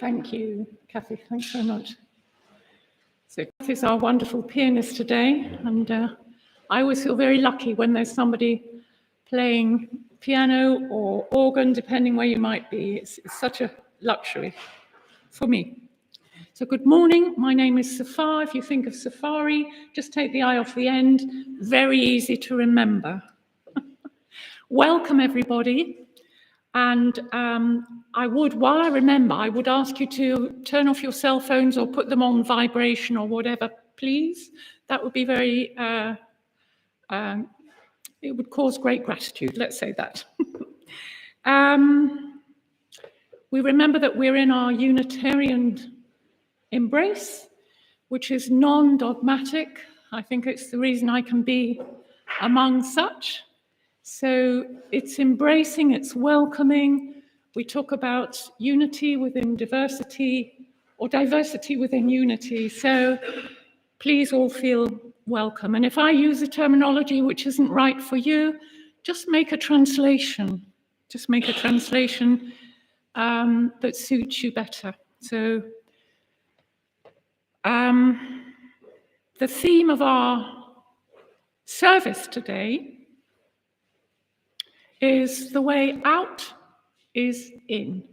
Thank you, Kathy. Thanks very much. So Kathy's our wonderful pianist today, and I always feel very lucky when there's somebody playing piano or organ, depending where you might be. It's such a luxury for me. So good morning, my name is Safar. If you think of safari, just take the I off the end. Very easy to remember. Welcome, everybody. And while I remember, I would ask you to turn off your cell phones or put them on vibration or whatever, please. That would be very, it would cause great gratitude, let's say that. We remember that we're in our Unitarian embrace, which is non-dogmatic. I think it's the reason I can be among such. So it's embracing, it's welcoming. We talk about unity within diversity or diversity within unity. So please all feel welcome. And if I use a terminology which isn't right for you, just make a translation. Just make a translation that suits you better. So the theme of our service today is the way out is in.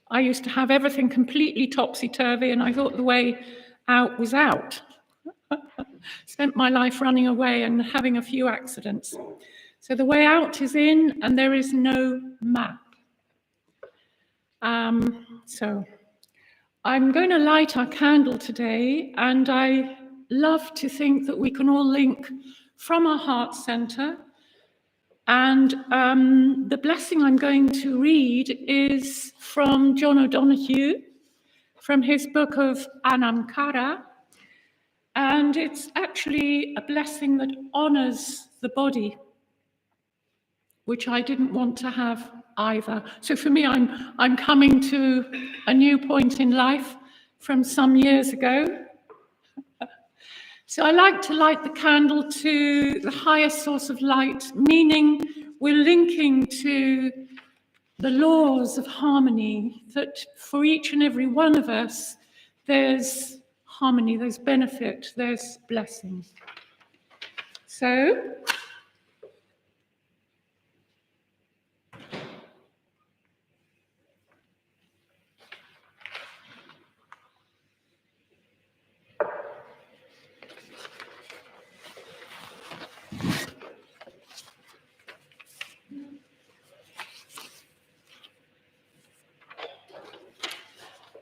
I used to have everything completely topsy-turvy, and I thought the way out was out. Spent my life running away and having a few accidents. So the way out is in, and there is no map. So I'm going to light our candle today, and I love to think that we can all link from our heart center. And the blessing I'm going to read is from John O'Donoghue, from his book of Anamkara. And it's actually a blessing that honors the body, which I didn't want to have either. So for me, I'm coming to a new point in life from some years ago. So I like to light the candle to the highest source of light, meaning we're linking to the laws of harmony, that for each and every one of us, there's harmony, there's benefit, there's blessing. So,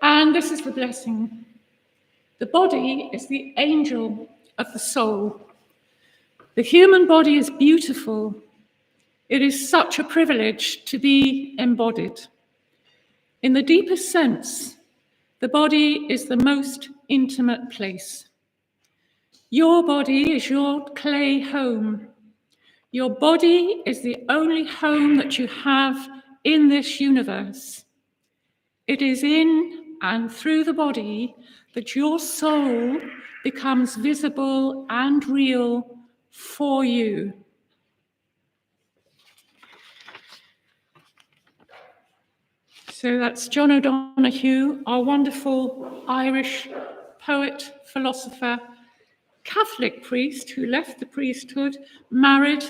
and this is the blessing. The body is the angel of the soul. The human body is beautiful. It is such a privilege to be embodied. In the deepest sense, the body is the most intimate place. Your body is your clay home. Your body is the only home that you have in this universe. It is in and through the body that your soul becomes visible and real for you. So that's John O'Donoghue, our wonderful Irish poet, philosopher, Catholic priest who left the priesthood, married.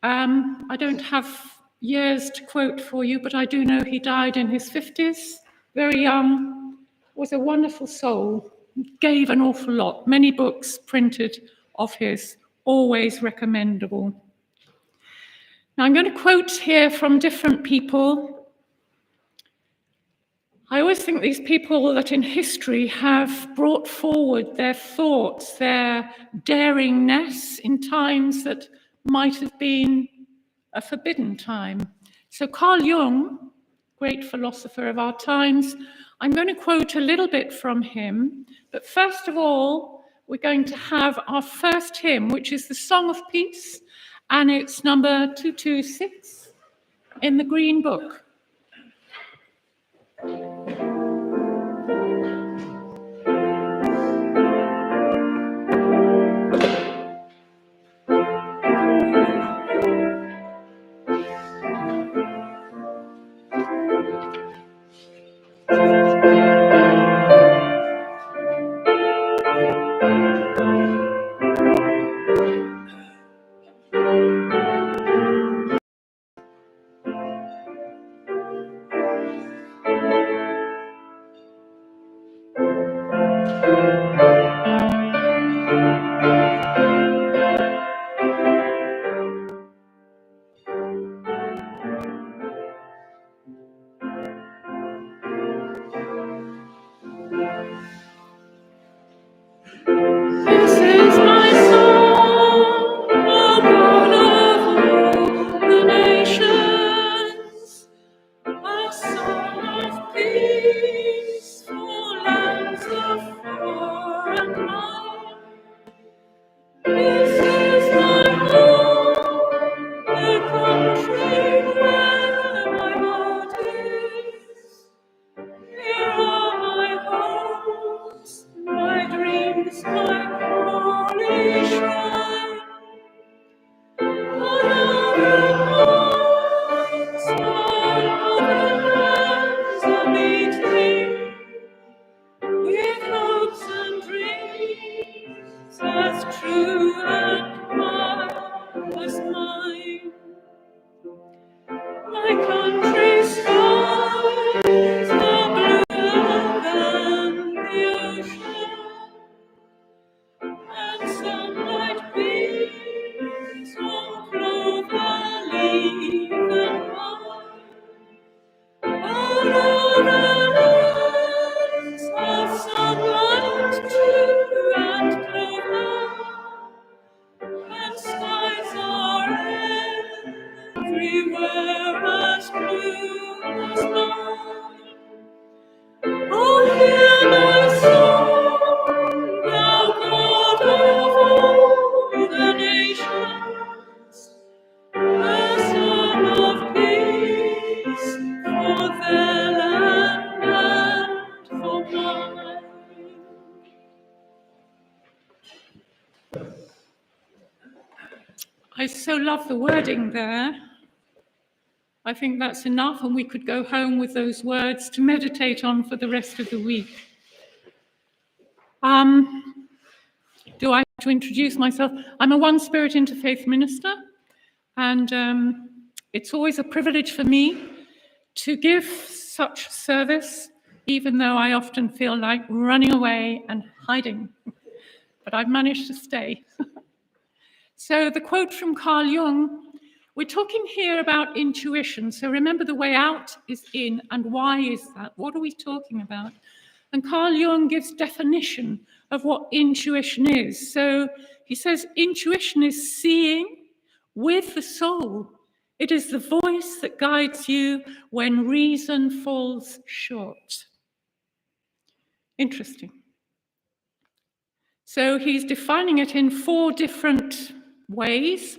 I don't have years to quote for you, but I do know he died in his 50s, very young, was a wonderful soul, gave an awful lot, many books printed of his, always recommendable. Now I'm going to quote here from different people. I always think these people that in history have brought forward their thoughts, their daringness in times that might have been a forbidden time. So Carl Jung, great philosopher of our times, I'm going to quote a little bit from him, but first of all, we're going to have our first hymn, which is the Song of Peace, and it's number 226 in the Green Book. completely with hopes and dreams as true and wild as mine. My country's skies are bluer than the ocean, and sunlight beams on clover leaf and vine. Aurora lands have sunlight too, and clover, and skies are everywhere as blue as mine. Oh, hear my song, thou God of all the nations, a song of peace for their land and for mine. I so love the wording there. I think that's enough, and we could go home with those words to meditate on for the rest of the week. Do I have to introduce myself? I'm a One Spirit Interfaith minister, and it's always a privilege for me to give such service, even though I often feel like running away and hiding. But I've managed to stay. So the quote from Carl Jung, we're talking here about intuition. So remember, the way out is in, and why is that? What are we talking about? And Carl Jung gives definition of what intuition is. So he says, intuition is seeing with the soul. It is the voice that guides you when reason falls short. Interesting. So he's defining it in 4 different ways.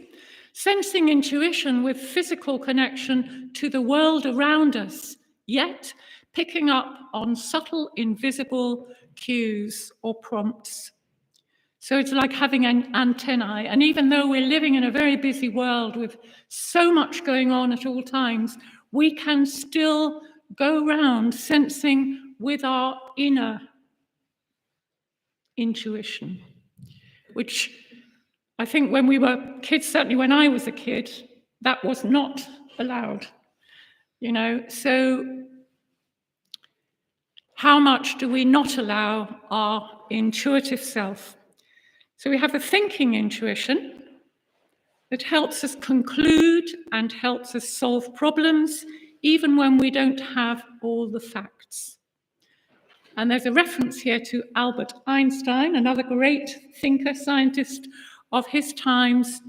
Sensing intuition with physical connection to the world around us, yet picking up on subtle, invisible cues or prompts. So it's like having an antennae. And even though we're living in a very busy world with so much going on at all times, we can still go around sensing with our inner intuition, which I think when we were kids, certainly when I was a kid, that was not allowed, So how much do we not allow our intuitive self? So we have a thinking intuition that helps us conclude and helps us solve problems, even when we don't have all the facts. And there's a reference here to Albert Einstein, another great thinker, scientist of his times.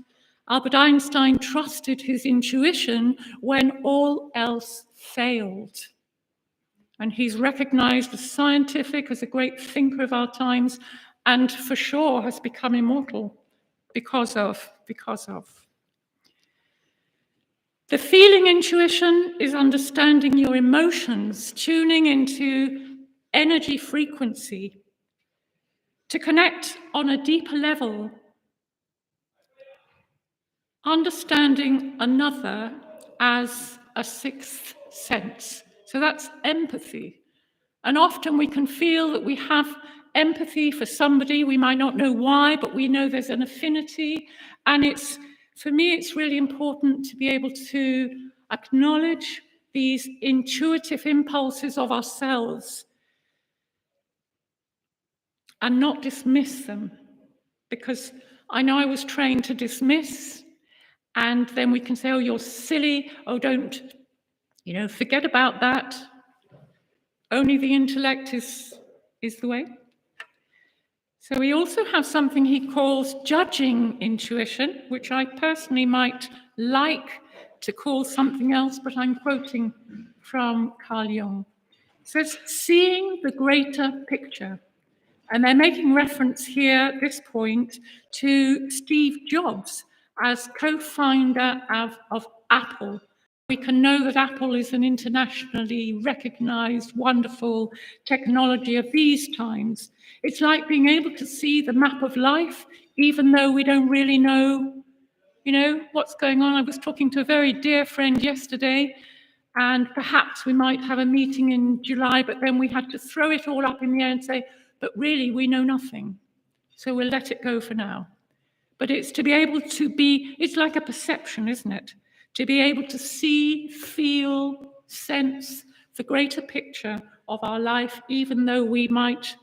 Albert Einstein trusted his intuition when all else failed. And he's recognized as scientific, as a great thinker of our times, and for sure has become immortal because of. The feeling intuition is understanding your emotions, tuning into energy frequency to connect on a deeper level, understanding another as a 6th sense. So that's empathy. And often we can feel that we have empathy for somebody. We might not know why, but we know there's an affinity. And for me, it's really important to be able to acknowledge these intuitive impulses of ourselves and not dismiss them. Because I know I was trained to dismiss, and then we can say, oh, you're silly, oh, don't, forget about that. Only the intellect is the way. So we also have something he calls judging intuition, which I personally might like to call something else, but I'm quoting from Carl Jung. It says, seeing the greater picture. And they're making reference here at this point to Steve Jobs as co-founder of Apple. We can know that Apple is an internationally recognized, wonderful technology of these times. It's like being able to see the map of life, even though we don't really know, what's going on. I was talking to a very dear friend yesterday, And perhaps we might have a meeting in July, but then we had to throw it all up in the air and say, but really, we know nothing. So we'll let it go for now. But it's to be able to be, it's like a perception, isn't it? To be able to see, feel, sense the greater picture of our life, even though we might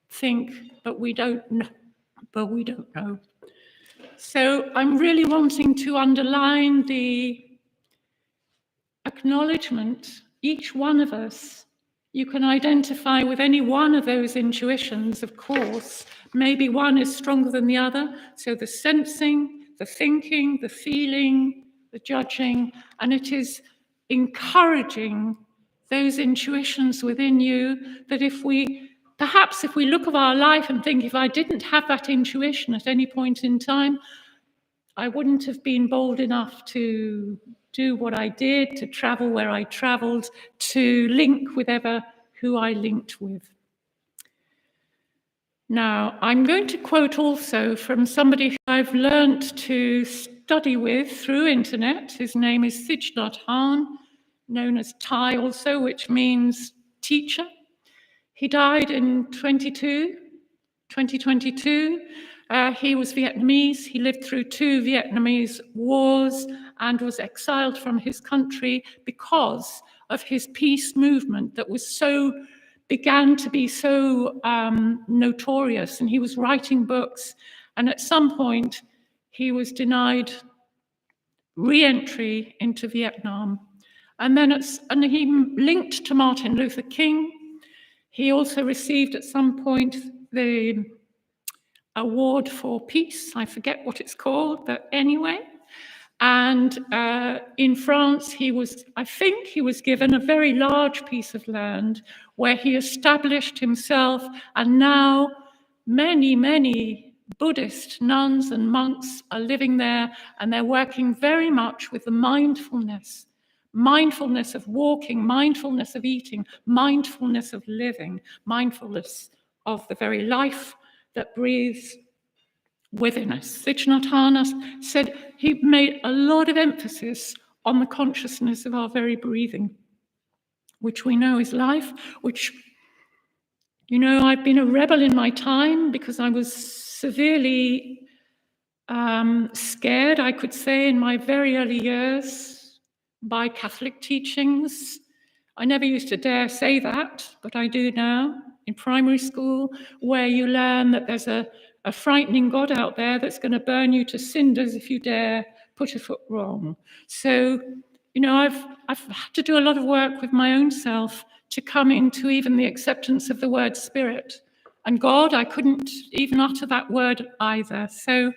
think, but we don't know. So I'm really wanting to underline the acknowledgement, each one of us, you can identify with any one of those intuitions, of course. Maybe one is stronger than the other. So the sensing, the thinking, the feeling, the judging, and it is encouraging those intuitions within you that perhaps if we look at our life and think, if I didn't have that intuition at any point in time, I wouldn't have been bold enough to do what I did, to travel where I traveled, to link with who I linked with. Now, I'm going to quote also from somebody who I've learnt to study with through internet. His name is Thich Nhat Hanh, known as Thai also, which means teacher. He died in 2022. He was Vietnamese. He lived through 2 Vietnamese wars and was exiled from his country because of his peace movement that began to be so notorious. And he was writing books. And at some point, he was denied re-entry into Vietnam. And he linked to Martin Luther King. He also received at some point the award for peace. I forget what it's called, but anyway. And in France, I think he was given a very large piece of land where he established himself. And now many, many Buddhist nuns and monks are living there, and they're working very much with the mindfulness of walking, mindfulness of eating, mindfulness of living, mindfulness of the very life that breathes within us. Thich Nhat Hanh said he made a lot of emphasis on the consciousness of our very breathing, which we know is life, which, I've been a rebel in my time because I was severely scared, I could say, in my very early years by Catholic teachings. I never used to dare say that, but I do now. In primary school, where you learn that there's a frightening God out there that's going to burn you to cinders if you dare put a foot wrong. So, I've had to do a lot of work with my own self to come into even the acceptance of the word spirit. And God, I couldn't even utter that word either. So,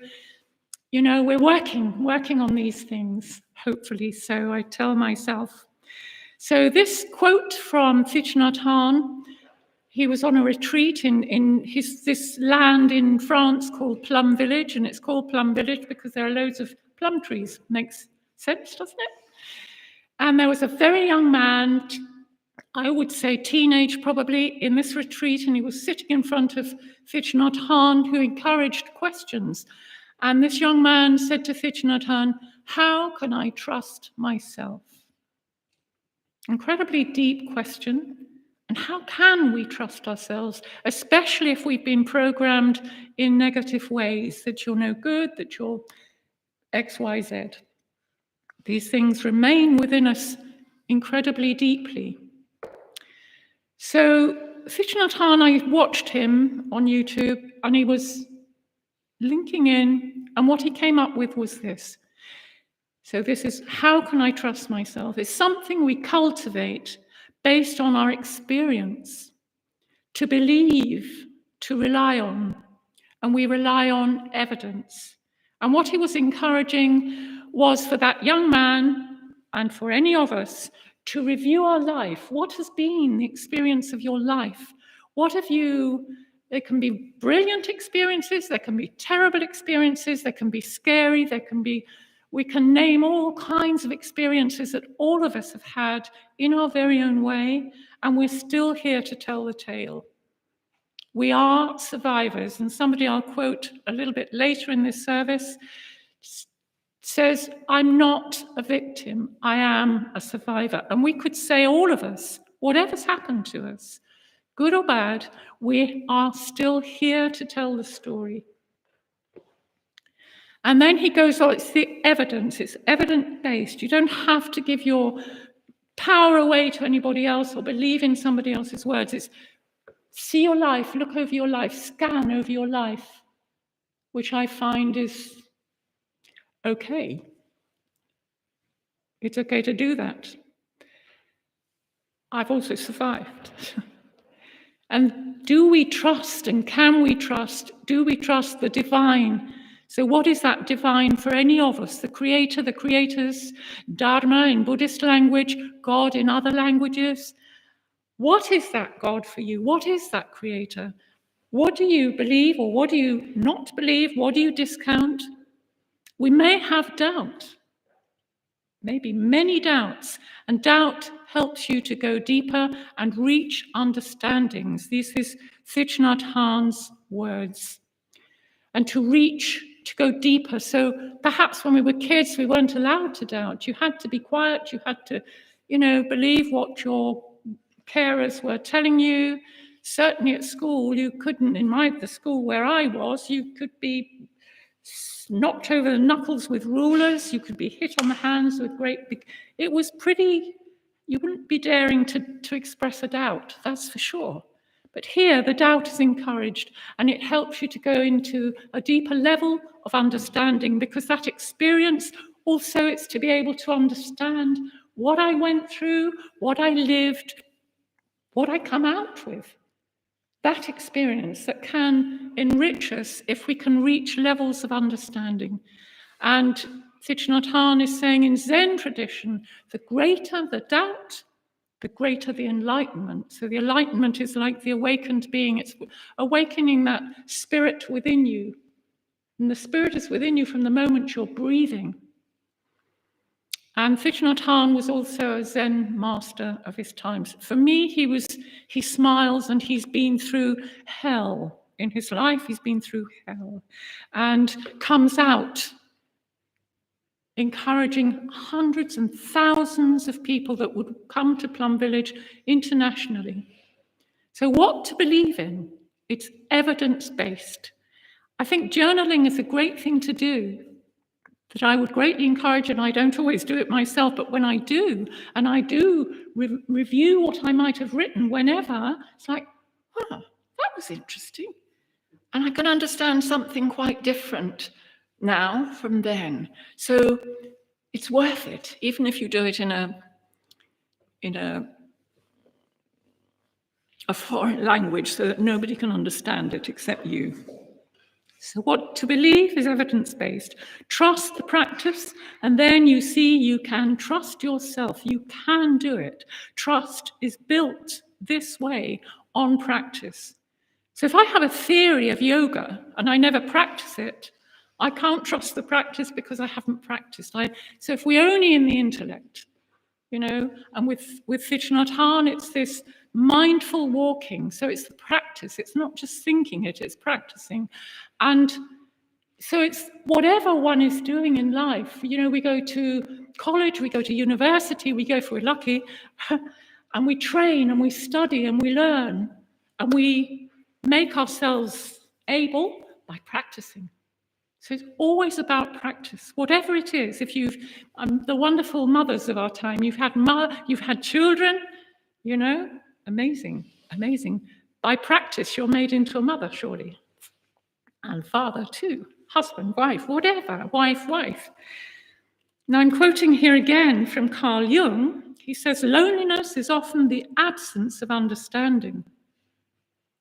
we're working on these things, hopefully. So I tell myself. So this quote from Thich Nhat Hanh, he was on a retreat in this land in France called Plum Village, and it's called Plum Village because there are loads of plum trees. Makes sense, doesn't it? And there was a very young man, I would say teenage probably, in this retreat, and he was sitting in front of Thich Nhat Hanh, who encouraged questions. And this young man said to Thich Nhat Hanh, "How can I trust myself?" Incredibly deep question. And how can we trust ourselves, especially if we've been programmed in negative ways, that you're no good, that you're X, Y, Z? These things remain within us incredibly deeply. So Thich Nhat Hanh, I watched him on YouTube, and he was linking in, and what he came up with was this. So this is, how can I trust myself? It's something we cultivate based on our experience, to believe, to rely on, and we rely on evidence. And what he was encouraging was for that young man, and for any of us, to review our life. What has been the experience of your life? There can be brilliant experiences, there can be terrible experiences, there can be scary, we can name all kinds of experiences that all of us have had in our very own way, and we're still here to tell the tale. We are survivors, and somebody I'll quote a little bit later in this service says, I'm not a victim, I am a survivor. And we could say, all of us, whatever's happened to us, good or bad, we are still here to tell the story. And then he goes on, it's the evidence, it's evidence-based. You don't have to give your power away to anybody else or believe in somebody else's words. It's see your life, look over your life, scan over your life, which I find is okay. It's okay to do that. I've also survived. And do we trust and can we trust? Do we trust the divine? So what is that divine for any of us? The creator, the creators, Dharma in Buddhist language, God in other languages. What is that God for you? What is that creator? What do you believe or what do you not believe? What do you discount? We may have doubt, maybe many doubts, and doubt helps you to go deeper and reach understandings. This is Thich Nhat Hanh's words. And to reach, to go deeper. So perhaps when we were kids, we weren't allowed to doubt. You had to be quiet. You had to, believe what your carers were telling you. Certainly at school, you couldn't, the school where I was, you could be knocked over the knuckles with rulers. You could be hit on the hands with it was pretty, you wouldn't be daring to express a doubt, that's for sure. But here, the doubt is encouraged, and it helps you to go into a deeper level of understanding, because that experience also, it's to be able to understand what I went through, what I lived, what I come out with. That experience that can enrich us if we can reach levels of understanding. And Thich Nhat Hanh is saying in Zen tradition, the greater the doubt, the greater the enlightenment. So the enlightenment is like the awakened being. It's awakening that spirit within you. And the spirit is within you from the moment you're breathing. And Thich Nhat Hanh was also a Zen master of his times. For me, he smiles, and he's been through hell. In his life, he's been through hell. And comes out encouraging hundreds and thousands of people that would come to Plum Village internationally. So what to believe in? It's evidence-based. I think journaling is a great thing to do, that I would greatly encourage, and I don't always do it myself, but when I do, and I do review what I might have written whenever, it's like, that was interesting. And I can understand something quite different now from then. So it's worth it, even if you do it in a foreign language so that nobody can understand it except you. So what to believe is evidence-based. Trust the practice, and then you see you can trust yourself. You can do it. Trust is built this way on practice. So if I have a theory of yoga and I never practice it, I can't trust the practice because I haven't practiced. So if we're only in the intellect, and with Thich Nhat Hanh, it's this mindful walking. So it's the practice. It's not just thinking it, it's practicing. And so it's whatever one is doing in life. We go to college, we go to university, we go if we're lucky, and we train and we study and we learn and we make ourselves able by practicing. So it's always about practice, whatever it is. If you've, the wonderful mothers of our time, you've had children, amazing. By practice, you're made into a mother, surely. And father too, husband, wife, whatever, wife. Now I'm quoting here again from Carl Jung. He says, loneliness is often the absence of understanding.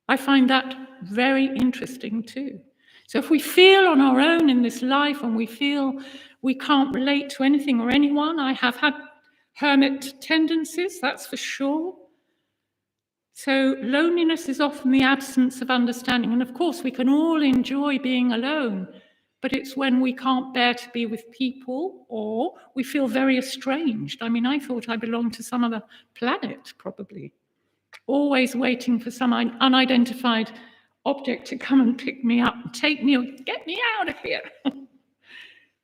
I find that very interesting too. So if we feel on our own in this life and we feel we can't relate to anything or anyone, I have had hermit tendencies, that's for sure. So loneliness is often the absence of understanding. And of course, we can all enjoy being alone, but it's when we can't bear to be with people or we feel very estranged. I thought I belonged to some other planet, probably. Always waiting for some unidentified object to come and pick me up and take me or get me out of here.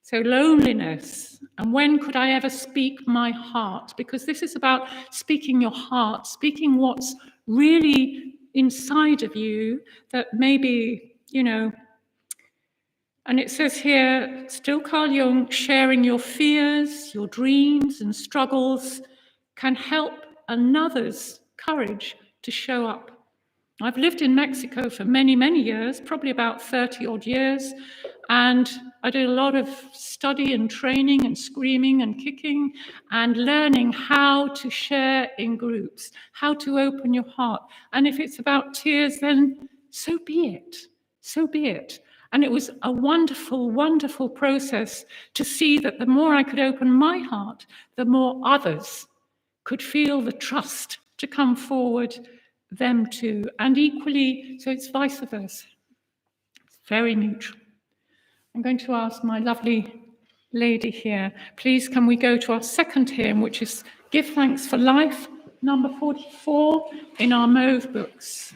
So loneliness, and when could I ever speak my heart? Because this is about speaking your heart, speaking what's really inside of you that maybe, and it says here, still Carl Jung, sharing your fears, your dreams and struggles can help another's courage to show up. I've lived in Mexico for many, many years, probably about 30 odd years, and I did a lot of study and training and screaming and kicking and learning how to share in groups, how to open your heart. And if it's about tears, then so be it, so be it. And it was a wonderful, wonderful process to see that the more I could open my heart, the more others could feel the trust to come forward, them too. And equally, so it's vice versa. It's very mutual. I'm going to ask my lovely lady here, please can we go to our second hymn, which is Give Thanks for Life, number 44 in our Mauve books.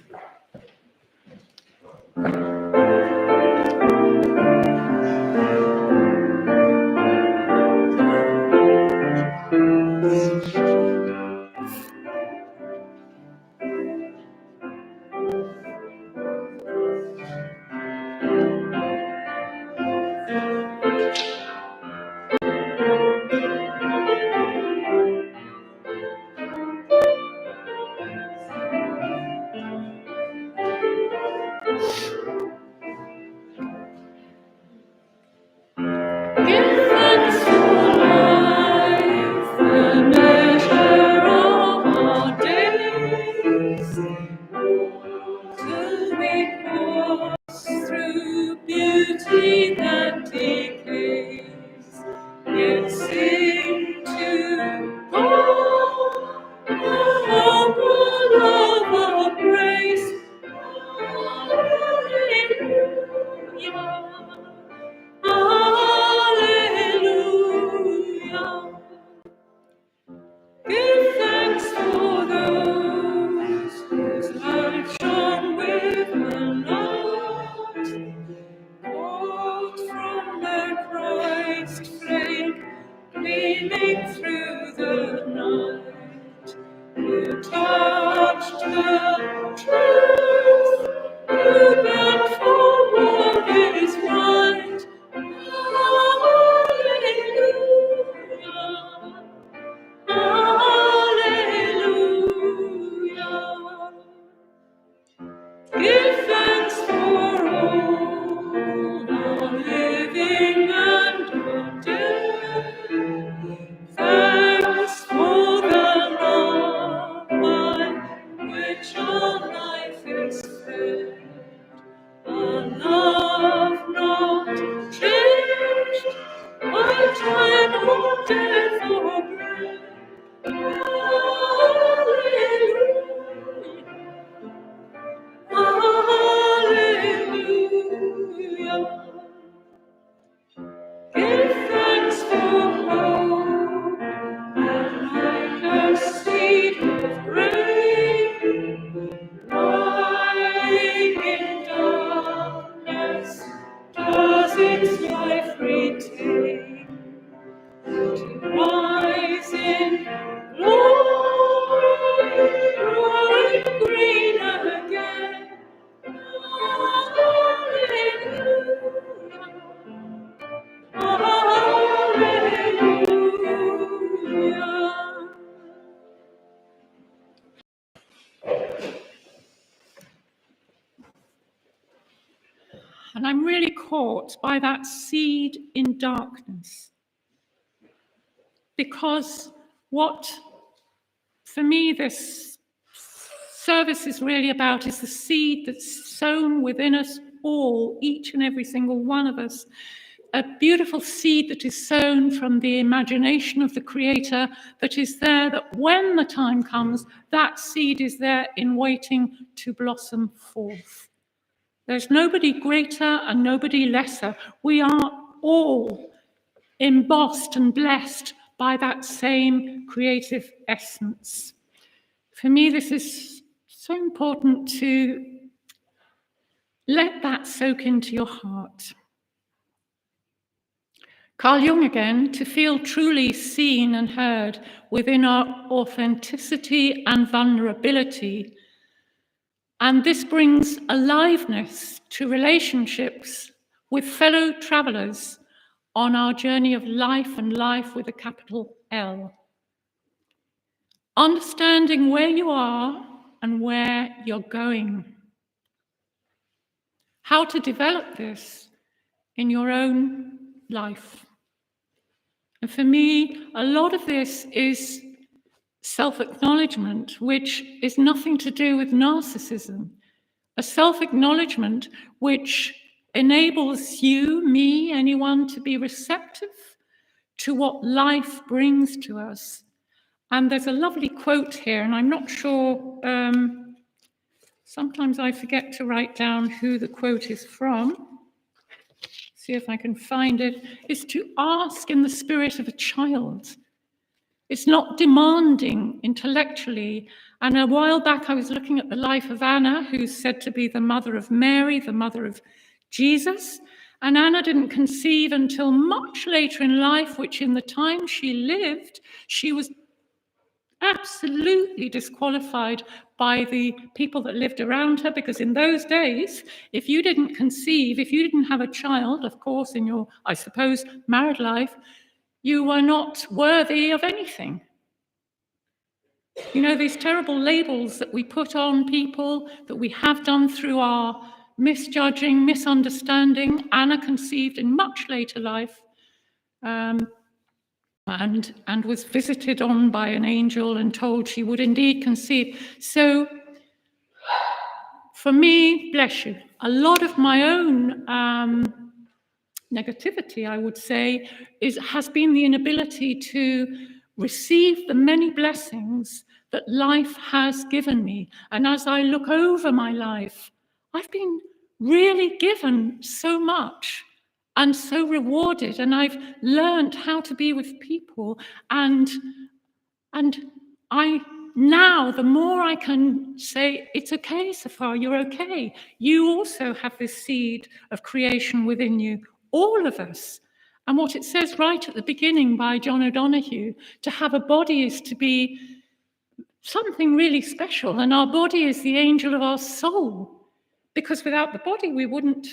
And I'm really caught by that seed in darkness. Because what, for me, this service is really about is the seed that's sown within us all, each and every single one of us. A beautiful seed that is sown from the imagination of the Creator, that is there, that when the time comes, that seed is there in waiting to blossom forth. There's nobody greater and nobody lesser. We are all embossed and blessed by that same creative essence. For me, this is so important to let that soak into your heart. Carl Jung again, to feel truly seen and heard within our authenticity and vulnerability. And this brings aliveness to relationships with fellow travelers on our journey of life, and life with a capital L. Understanding where you are and where you're going. How to develop this in your own life. And for me, a lot of this is self-acknowledgement, which is nothing to do with narcissism. A self-acknowledgement which enables you, me, anyone to be receptive to what life brings to us. And there's a lovely quote here, and I'm not sure, sometimes I forget to write down who the quote is from. See if I can find it. It's to ask in the spirit of a child. It's not demanding intellectually. And a while back, I was looking at the life of Anna, who's said to be the mother of Mary, the mother of Jesus. And Anna didn't conceive until much later in life, which in the time she lived, she was absolutely disqualified by the people that lived around her, because in those days, if you didn't conceive, if you didn't have a child, of course, in your, I suppose, married life, you were not worthy of anything. You know, these terrible labels that we put on people, that we have done through our misjudging, misunderstanding. Anna conceived in much later life, and was visited on by an angel and told she would indeed conceive. So for me, bless you, a lot of my own negativity, I would say, has been the inability to receive the many blessings that life has given me. And as I look over my life, I've been really given so much and so rewarded, and I've learned how to be with people, and I now, the more I can say, it's okay, Safar, you're okay. You also have this seed of creation within you, all of us. And what it says right at the beginning by John O'Donoghue, to have a body is to be something really special, and our body is the angel of our soul, because without the body we wouldn't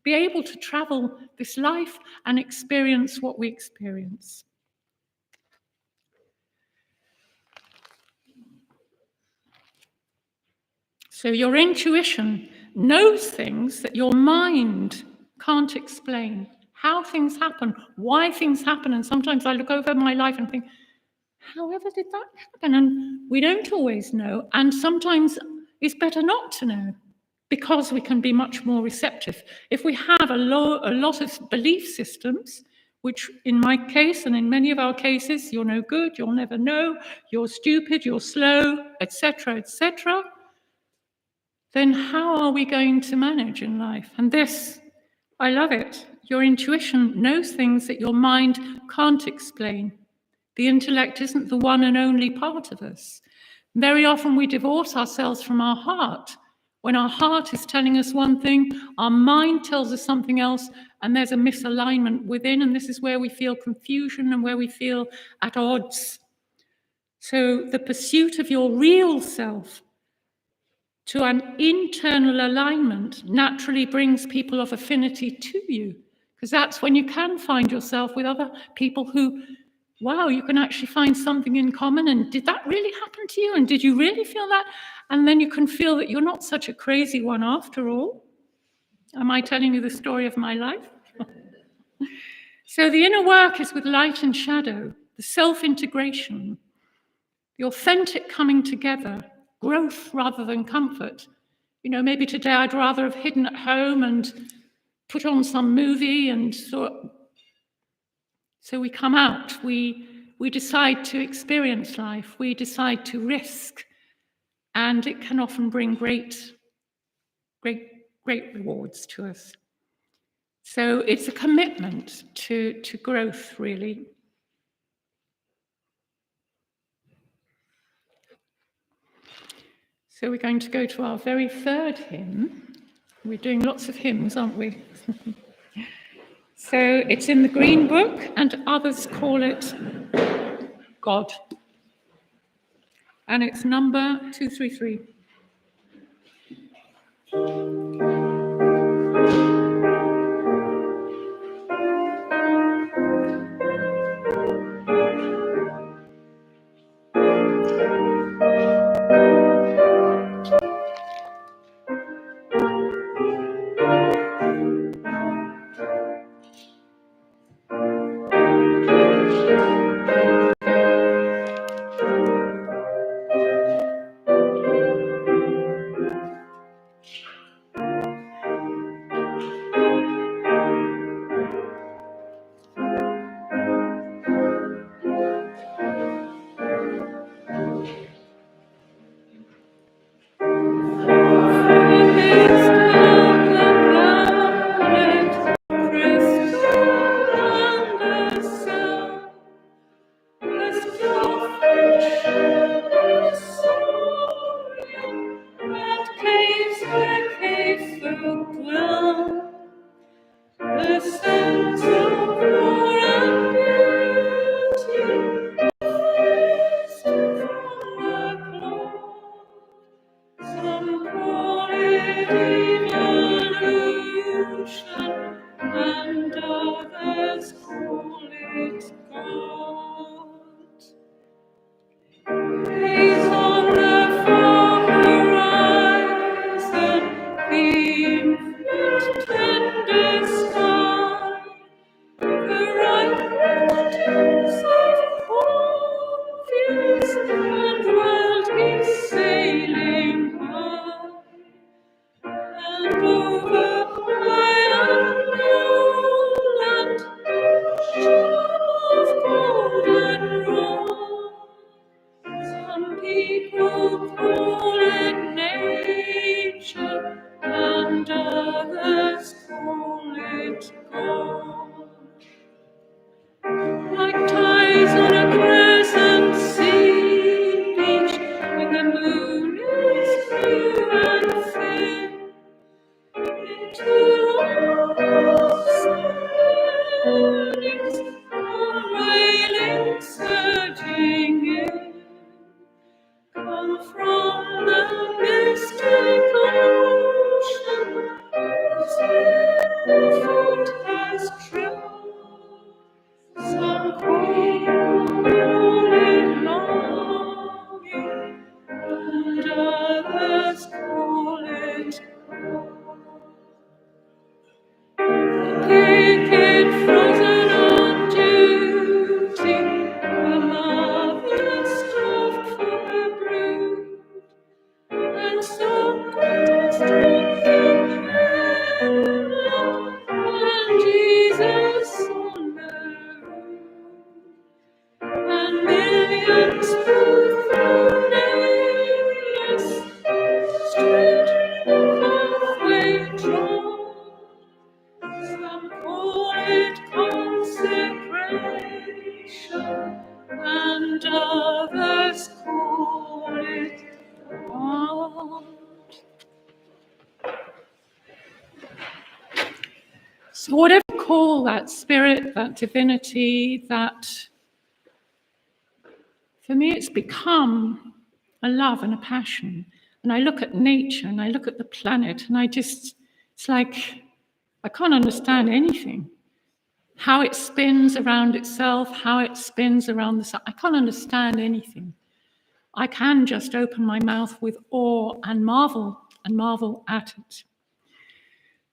be able to travel this life and experience what we experience. So your intuition knows things that your mind can't explain. How things happen, why things happen. And sometimes I look over my life and think, however did that happen? And we don't always know. And sometimes it's better not to know, because we can be much more receptive. If we have a lot of belief systems, which in my case and in many of our cases, you're no good, you'll never know, you're stupid, you're slow, etc., then how are we going to manage in life? And this, I love it. Your intuition knows things that your mind can't explain. The intellect isn't the one and only part of us. Very often we divorce ourselves from our heart. When our heart is telling us one thing, our mind tells us something else, and there's a misalignment within, and this is where we feel confusion and where we feel at odds. So the pursuit of your real self to an internal alignment naturally brings people of affinity to you, because that's when you can find yourself with other people who, wow, you can actually find something in common. And did that really happen to you? And did you really feel that? And then you can feel that you're not such a crazy one after all. Am I telling you the story of my life? So the inner work is with light and shadow, the self-integration, the authentic coming together, growth rather than comfort. You know, maybe today I'd rather have hidden at home and put on some movie, and so we come out, we decide to experience life, we decide to risk, and it can often bring great rewards to us. So it's a commitment to growth, really. So we're going to go to our very third hymn. We're doing lots of hymns, aren't we? So it's in the Green Book, and others call it God. And it's number 233. And others call it God. Gaze on the far horizon, the infinite tender sky, the ripe mountains of cornfields, and world is sailing high, and over high unknown land, of golden rod. Some people call it nature, and others call it God. Like tides on a crescent sea beach, when the moon is blue and fair, into all surroundings, unveiling, surging air, come from the mystic ocean, whose infinite has trod. Some call it longing, and others call it God. Picket frozen on duty, a mother stopped for her brood, and so great strength in heaven, and Jesus on the rood, and millions who through nameless straight pathway trod. Some call it consecration, and others call it God. So whatever you call that spirit, that divinity, that, for me it's become a love and a passion. And I look at nature and I look at the planet and it's like I can't understand anything. How it spins around itself, how it spins around the sun. I can't understand anything. I can just open my mouth with awe and marvel at it.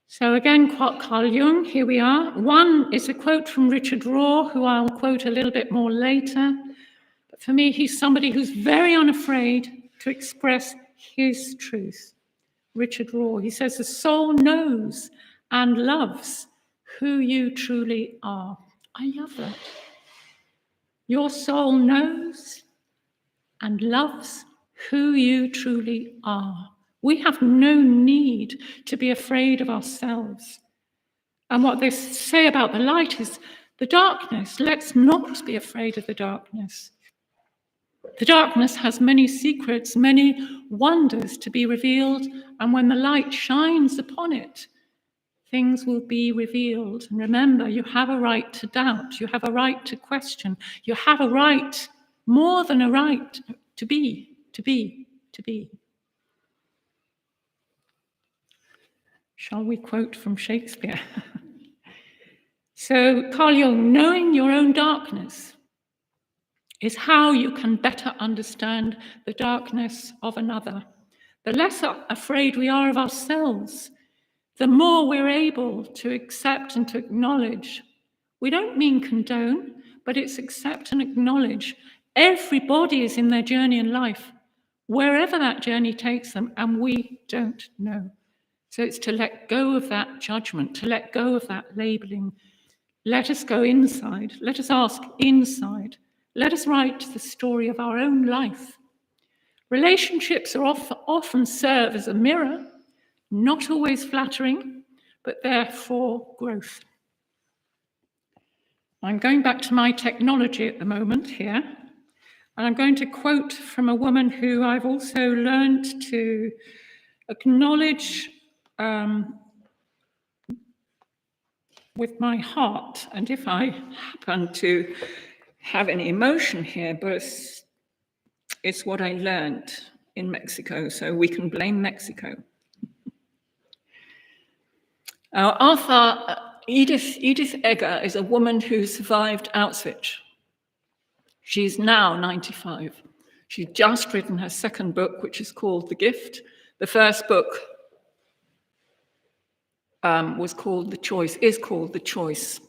So again, Carl Jung, here we are. One is a quote from Richard Rohr, who I'll quote a little bit more later. But for me, he's somebody who's very unafraid to express his truth. Richard Rohr, he says, the soul knows and loves who you truly are. I love that. Your soul knows and loves who you truly are. We have no need to be afraid of ourselves. And what they say about the light is the darkness. Let's not be afraid of the darkness. The darkness has many secrets, many wonders to be revealed, and when the light shines upon it, things will be revealed. And remember, you have a right to doubt. You have a right to question. You have a right, more than a right, to be. Shall we quote from Shakespeare? So, Carl Jung, knowing your own darkness is how you can better understand the darkness of another. The less afraid we are of ourselves, the more we're able to accept and to acknowledge. We don't mean condone, but it's accept and acknowledge. Everybody is in their journey in life, wherever that journey takes them, and we don't know. So it's to let go of that judgment, to let go of that labeling. Let us go inside. Let us ask inside. Let us write the story of our own life. Relationships are often serve as a mirror, not always flattering, but therefore growth. I'm going back to my technology at the moment here, and I'm going to quote from a woman who I've also learned to acknowledge with my heart. And if I happen to have any emotion here, but it's what I learned in Mexico, so we can blame Mexico. Edith Egger is a woman who survived Auschwitz. She's now 95. She's just written her second book, which is called The Gift. The first book is called The Choice.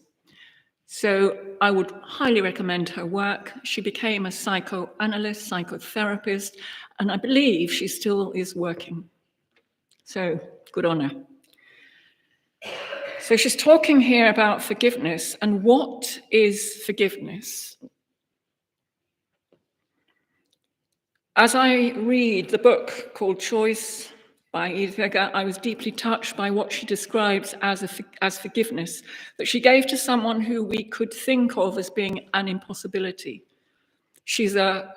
So I would highly recommend her work. She became a psychoanalyst, psychotherapist, and I believe she still is working. So good on her. So she's talking here about forgiveness, and what is forgiveness? As I read the book called Choice by Edith Egger, I was deeply touched by what she describes as forgiveness, that she gave to someone who we could think of as being an impossibility. She's a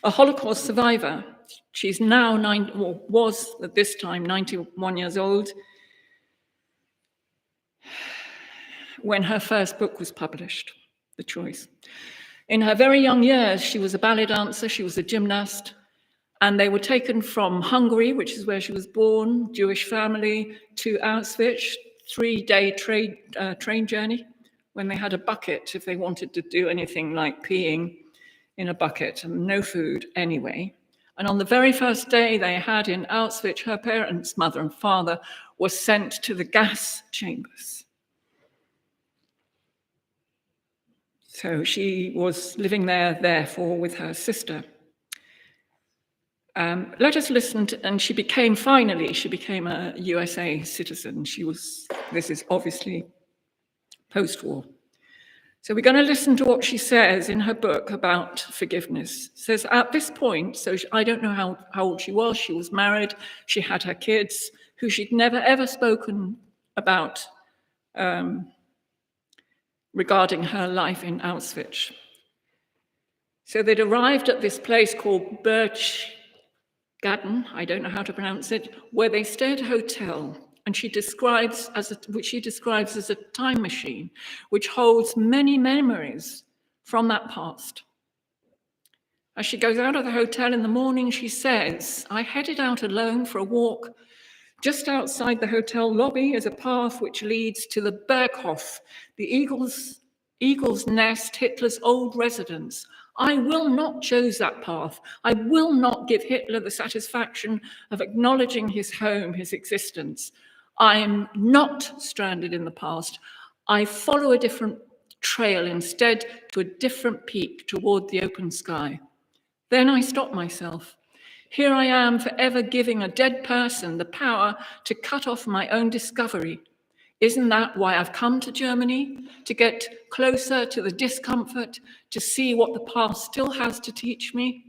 Holocaust survivor. She's now was at this time 91 years old when her first book was published, The Choice. In her very young years, she was a ballet dancer, she was a gymnast, and they were taken from Hungary, which is where she was born, Jewish family, to Auschwitz, 3-day train journey, when they had a bucket if they wanted to do anything like peeing in a bucket, and no food anyway. And on the very first day they had in Auschwitz, her parents, mother and father, were sent to the gas chambers. So she was living there, therefore, with her sister. Let us listen to, and she became a USA citizen. This is obviously post-war. So we're going to listen to what she says in her book about forgiveness. It says, at this point, so I don't know how old she was married, she had her kids, who she'd never ever spoken about regarding her life in Auschwitz. So they'd arrived at this place called Berchtesgaden, I don't know how to pronounce it, where they stayed at a hotel, and which she describes as a time machine, which holds many memories from that past. As she goes out of the hotel in the morning, she says, I headed out alone for a walk. Just outside the hotel lobby is a path which leads to the Berghof, the Eagle's Nest, Hitler's old residence. I will not choose that path. I will not give Hitler the satisfaction of acknowledging his home, his existence. I am not stranded in the past. I follow a different trail instead, to a different peak toward the open sky. Then I stop myself. Here I am, forever giving a dead person the power to cut off my own discovery. Isn't that why I've come to Germany? To get closer to the discomfort, to see what the past still has to teach me?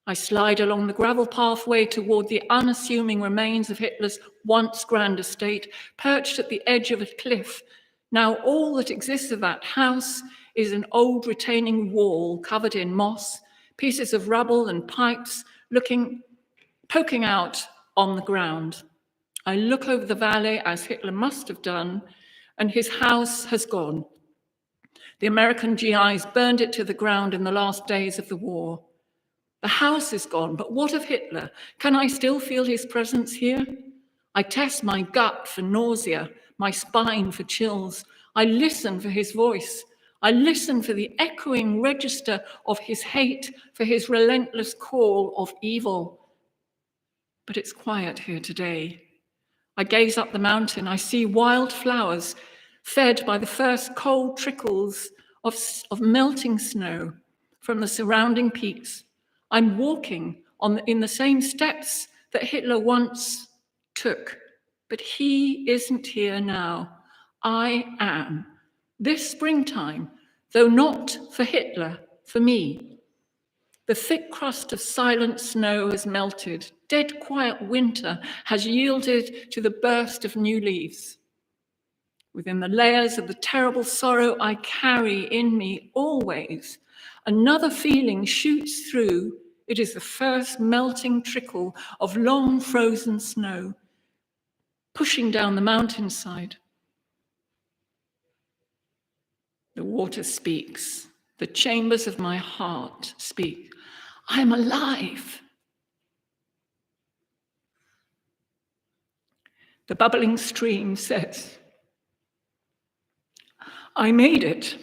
I slide along the gravel pathway toward the unassuming remains of Hitler's once grand estate, perched at the edge of a cliff. Now all that exists of that house is an old retaining wall covered in moss, pieces of rubble and pipes poking out on the ground. I look over the valley, as Hitler must have done, and his house has gone. The American GIs burned it to the ground in the last days of the war. The house is gone, but what of Hitler? Can I still feel his presence here? I test my gut for nausea, my spine for chills. I listen for his voice. I listen for the echoing register of his hate, for his relentless call of evil. But it's quiet here today. I gaze up the mountain. I see wild flowers fed by the first cold trickles of melting snow from the surrounding peaks. I'm walking in the same steps that Hitler once took, but he isn't here now. I am. This springtime, though not for Hitler, for me. The thick crust of silent snow has melted. Dead quiet winter has yielded to the burst of new leaves. Within the layers of the terrible sorrow I carry in me always, another feeling shoots through. It is the first melting trickle of long frozen snow, pushing down the mountainside. The water speaks. The chambers of my heart speak. I'm alive. The bubbling stream says, I made it.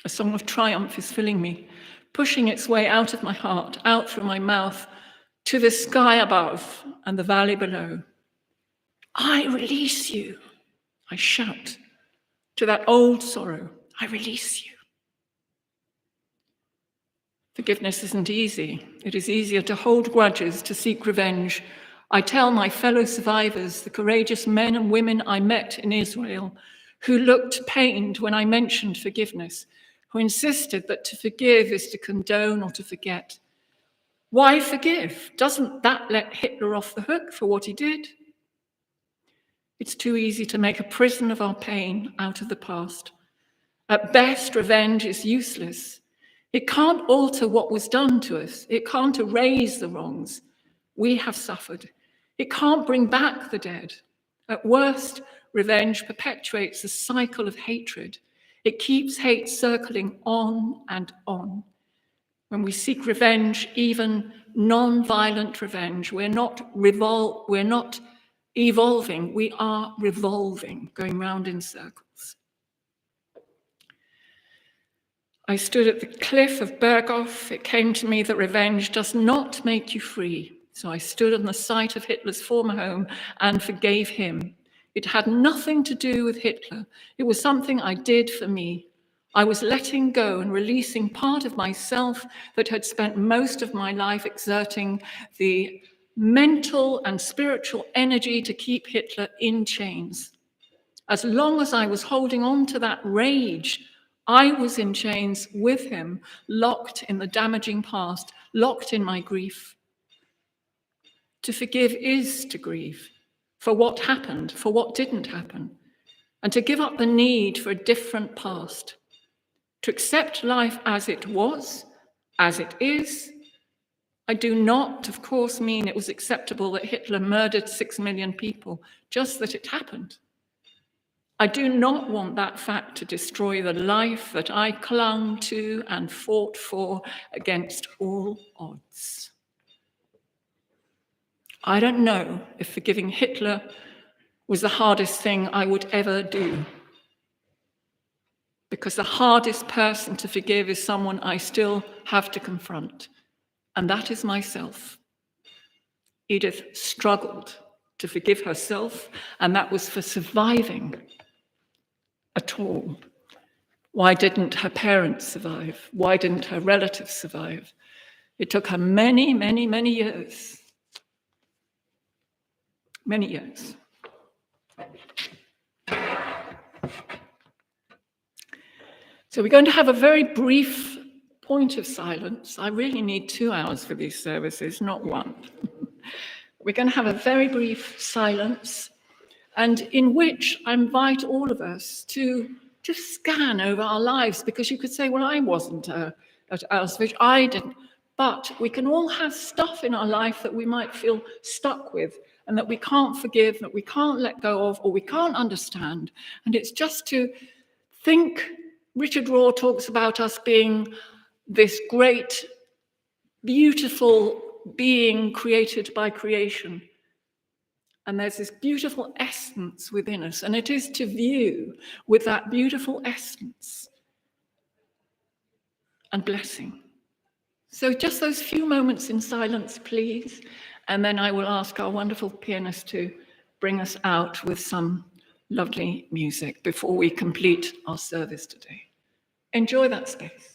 A song of triumph is filling me, pushing its way out of my heart, out through my mouth, to the sky above and the valley below. I release you, I shout, to that old sorrow. I release you. Forgiveness isn't easy. It is easier to hold grudges, to seek revenge. I tell my fellow survivors, the courageous men and women I met in Israel, who looked pained when I mentioned forgiveness, who insisted that to forgive is to condone or to forget. Why forgive? Doesn't that let Hitler off the hook for what he did? It's too easy to make a prison of our pain out of the past. At best, revenge is useless. It can't alter what was done to us. It can't erase the wrongs we have suffered. It can't bring back the dead. At worst, revenge perpetuates a cycle of hatred. It keeps hate circling on and on. When we seek revenge, even non-violent revenge, we're not evolving, we are revolving, going round in circles. I stood at the cliff of Berghof. It came to me that revenge does not make you free. So I stood on the site of Hitler's former home and forgave him. It had nothing to do with Hitler. It was something I did for me. I was letting go and releasing part of myself that had spent most of my life exerting the mental and spiritual energy to keep Hitler in chains. As long as I was holding on to that rage, I was in chains with him, locked in the damaging past, locked in my grief. To forgive is to grieve for what happened, for what didn't happen, and to give up the need for a different past, to accept life as it was, as it is. I do not, of course, mean it was acceptable that Hitler murdered 6 million people, just that it happened. I do not want that fact to destroy the life that I clung to and fought for against all odds. I don't know if forgiving Hitler was the hardest thing I would ever do, because the hardest person to forgive is someone I still have to confront, and that is myself. Edith struggled to forgive herself, and that was for surviving at all. Why didn't her parents survive? Why didn't her relatives survive? It took her many, many, many years. Many years. So we're going to have a very brief point of silence. I really need 2 hours for these services, not 1. We're going to have a very brief silence, and in which I invite all of us to just scan over our lives, because you could say, well, I wasn't at Auschwitz, I didn't. But we can all have stuff in our life that we might feel stuck with and that we can't forgive, that we can't let go of, or we can't understand. And it's just to think, Richard Rohr talks about us being this great, beautiful being created by creation. And there's this beautiful essence within us, and it is to view with that beautiful essence and blessing. So just those few moments in silence, please, and then I will ask our wonderful pianist to bring us out with some lovely music before we complete our service today. Enjoy that space.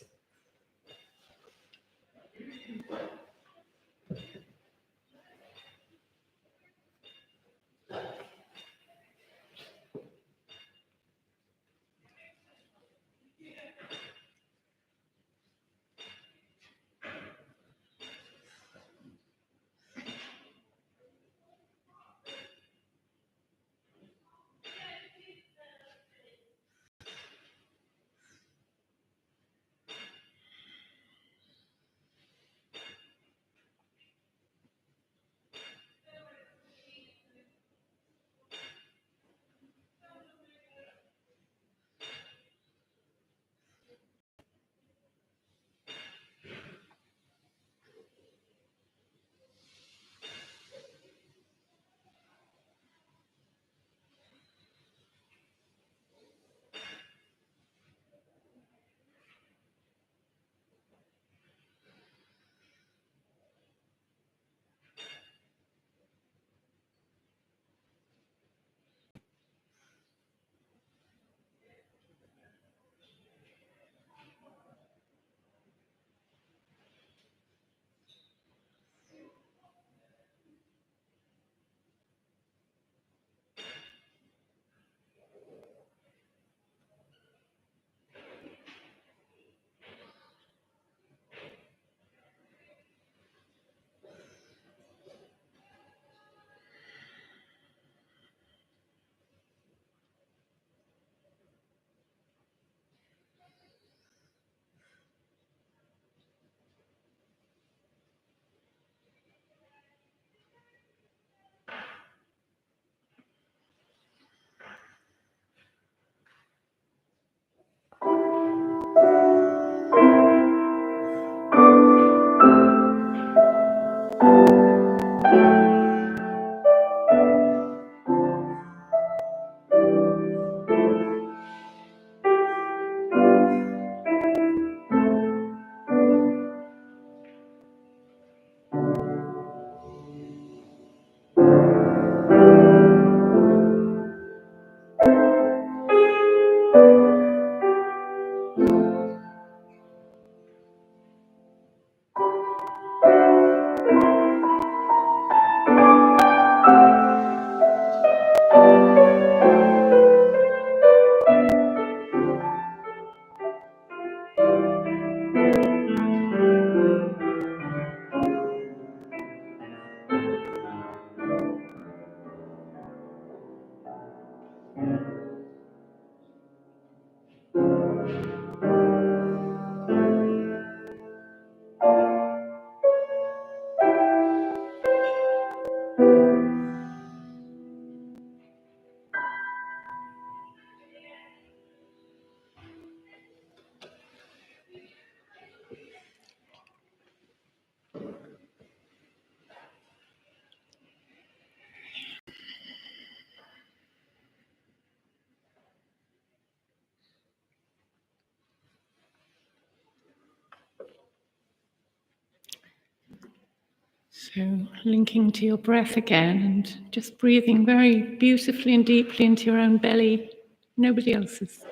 So linking to your breath again and just breathing very beautifully and deeply into your own belly, nobody else's.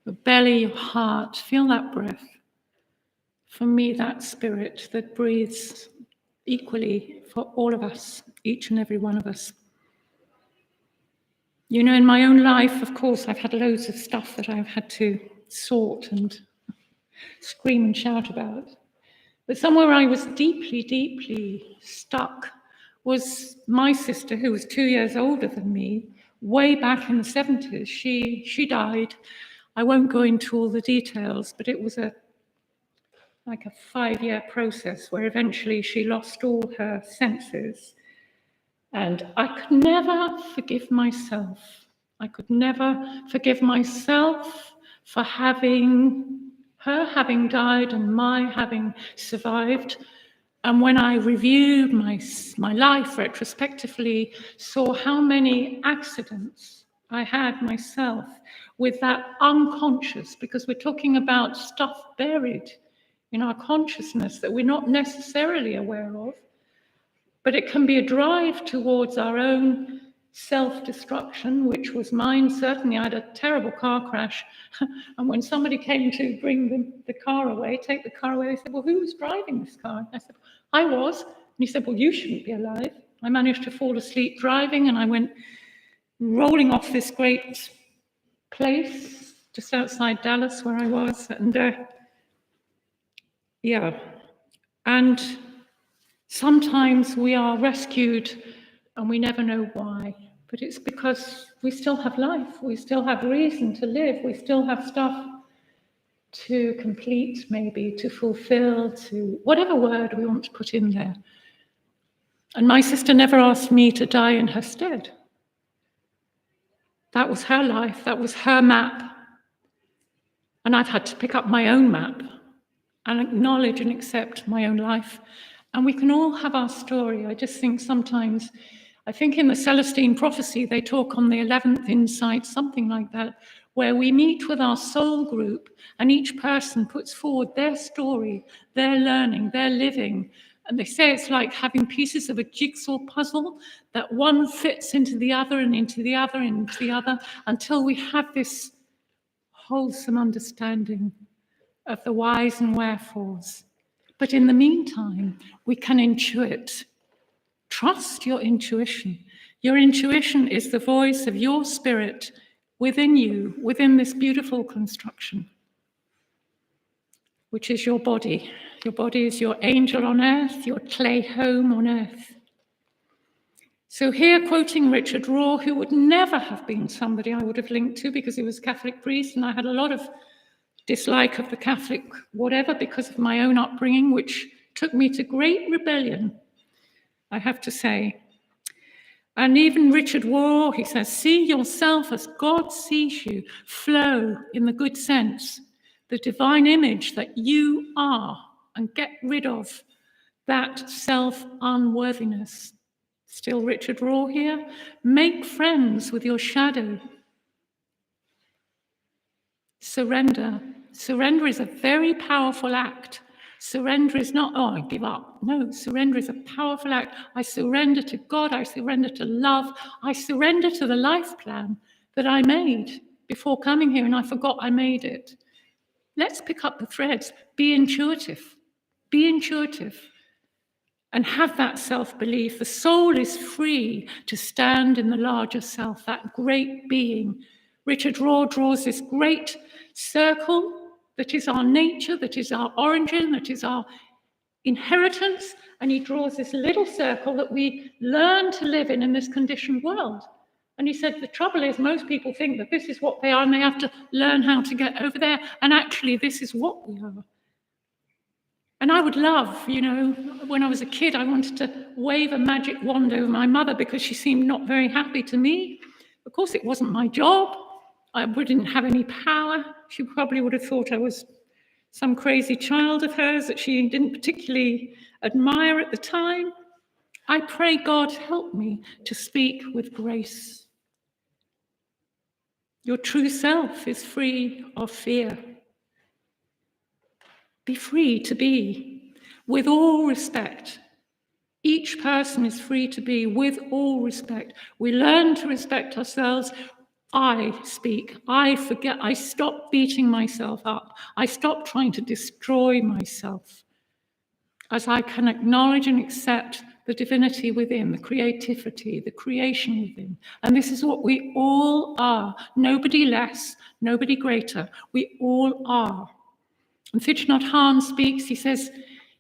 Your belly, your heart, feel that breath. For me, that spirit that breathes equally for all of us, each and every one of us. You know, in my own life, of course, I've had loads of stuff that I've had to sort and scream and shout about. But somewhere I was deeply, deeply stuck was my sister, who was 2 years older than me, way back in the 70s. She died. I won't go into all the details, but it was a like a 5-year process where eventually she lost all her senses. And I could never forgive myself. I could never forgive myself for her having died and my having survived. And when I reviewed my life retrospectively, saw how many accidents I had myself with that unconscious, because we're talking about stuff buried in our consciousness that we're not necessarily aware of, but it can be a drive towards our own self-destruction, which was mine. Certainly, I had a terrible car crash. And when somebody came to bring the car away, take the car away, they said, well, who was driving this car? I said, I was. And he said, well, you shouldn't be alive. I managed to fall asleep driving, and I went rolling off this great place just outside Dallas where I was. And and sometimes we are rescued and we never know why, but it's because we still have life, we still have reason to live, we still have stuff to complete, maybe to fulfill, to whatever word we want to put in there. And my sister never asked me to die in her stead. That was her life, that was her map. And I've had to pick up my own map and acknowledge and accept my own life. And we can all have our story. I just think sometimes, I think in the Celestine prophecy, they talk on the 11th insight, something like that, where we meet with our soul group and each person puts forward their story, their learning, their living. And they say it's like having pieces of a jigsaw puzzle that one fits into the other and into the other and into the other until we have this wholesome understanding of the whys and wherefores. But in the meantime, we can intuit. Trust your intuition. Your intuition is the voice of your spirit within you, within this beautiful construction, which is your body. Your body is your angel on earth, your clay home on earth. So here, quoting Richard Rohr, who would never have been somebody I would have linked to because he was a Catholic priest, and I had a lot of dislike of the Catholic whatever because of my own upbringing, which took me to great rebellion, I have to say. And even Richard Rohr, he says, see yourself as God sees you, flow in the good sense, the divine image that you are, and get rid of that self-unworthiness. Still Richard Rohr here. Make friends with your shadow. Surrender. Surrender is a very powerful act. Surrender is not, oh, I give up. No, surrender is a powerful act. I surrender to God. I surrender to love. I surrender to the life plan that I made before coming here, and I forgot I made it. Let's pick up the threads. Be intuitive. Be intuitive. And have that self-belief. The soul is free to stand in the larger self, that great being. Richard Rohr draws this great circle that is our nature, that is our origin, that is our inheritance, and he draws this little circle that we learn to live in this conditioned world. And he said the trouble is most people think that this is what they are and they have to learn how to get over there, and actually this is what we are. And I would love, when I was a kid, I wanted to wave a magic wand over my mother because she seemed not very happy to me. Of course, it wasn't my job. I didn't have any power. She probably would have thought I was some crazy child of hers that she didn't particularly admire at the time. I pray God help me to speak with grace. Your true self is free of fear. Be free to be, with all respect. Each person is free to be, with all respect. We learn to respect ourselves. I speak, I forget, I stop beating myself up. I stop trying to destroy myself. As I can acknowledge and accept the divinity within, the creativity, the creation within. And this is what we all are. Nobody less, nobody greater. We all are. And Thich Nhat Hanh speaks, he says,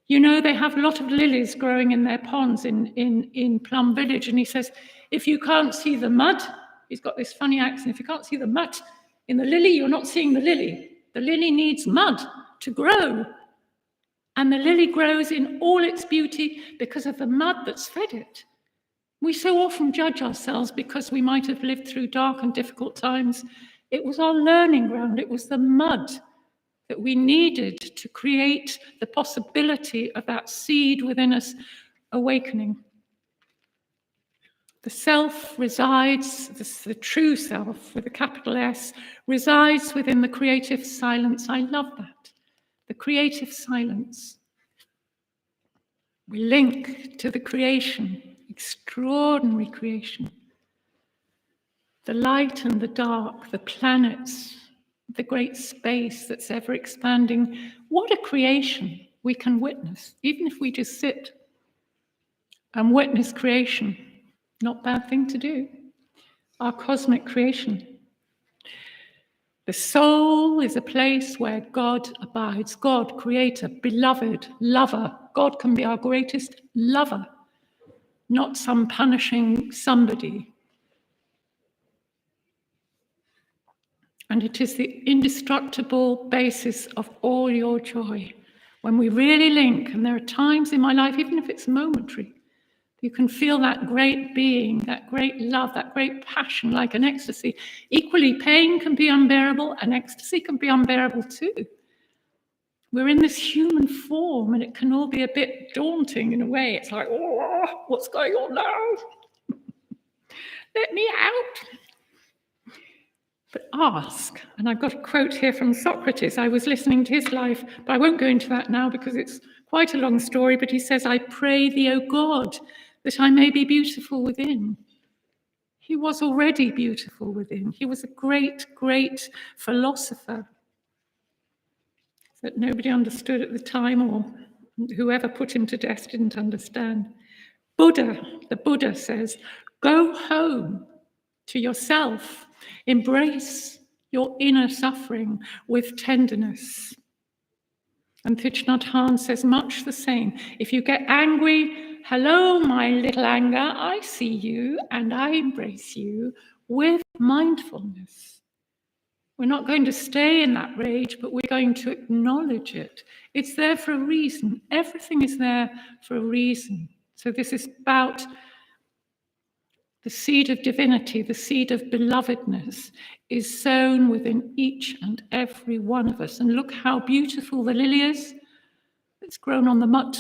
they have a lot of lilies growing in their ponds in Plum Village. And he says, if you can't see the mud, he's got this funny accent, if you can't see the mud in the lily, you're not seeing the lily. The lily needs mud to grow. And the lily grows in all its beauty because of the mud that's fed it. We so often judge ourselves because we might have lived through dark and difficult times. It was our learning ground. It was the mud that we needed to create the possibility of that seed within us awakening. The self resides, the true self with a capital S, resides within the creative silence. I love that. The creative silence. We link to the creation, extraordinary creation. The light and the dark, the planets, the great space that's ever expanding. What a creation we can witness, even if we just sit and witness creation. Not a bad thing to do. Our cosmic creation. The soul is a place where God abides. God, creator, beloved, lover. God can be our greatest lover, not some punishing somebody. And it is the indestructible basis of all your joy. When we really link, and there are times in my life, even if it's momentary, you can feel that great being, that great love, that great passion, like an ecstasy. Equally, pain can be unbearable, and ecstasy can be unbearable too. We're in this human form, and it can all be a bit daunting in a way. It's like, oh, what's going on now? Let me out. But ask, and I've got a quote here from Socrates. I was listening to his life, but I won't go into that now because it's quite a long story. But he says, I pray thee, O God, that I may be beautiful within. He was already beautiful within. He was a great, great philosopher that nobody understood at the time, or whoever put him to death didn't understand. The Buddha says, go home to yourself, embrace your inner suffering with tenderness. And Thich Nhat Hanh says much the same. If you get angry, hello, my little anger, I see you and I embrace you with mindfulness. We're not going to stay in that rage, but we're going to acknowledge it. It's there for a reason. Everything is there for a reason. So this is about the seed of divinity, the seed of belovedness is sown within each and every one of us. And look how beautiful the lily is. It's grown on the mud.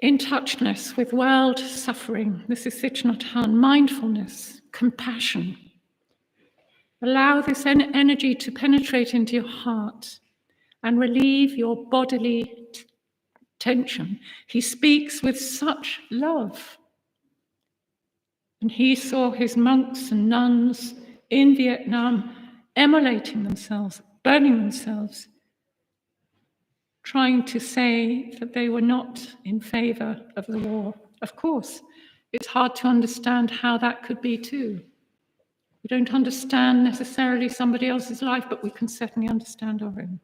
In touchness with world suffering, this is Thich Nhat Hanh, mindfulness, compassion. Allow this energy to penetrate into your heart and relieve your bodily tension. He speaks with such love. And he saw his monks and nuns in Vietnam immolating themselves, burning themselves, trying to say that they were not in favor of the war. Of course, it's hard to understand how that could be too. We don't understand necessarily somebody else's life, but we can certainly understand our own.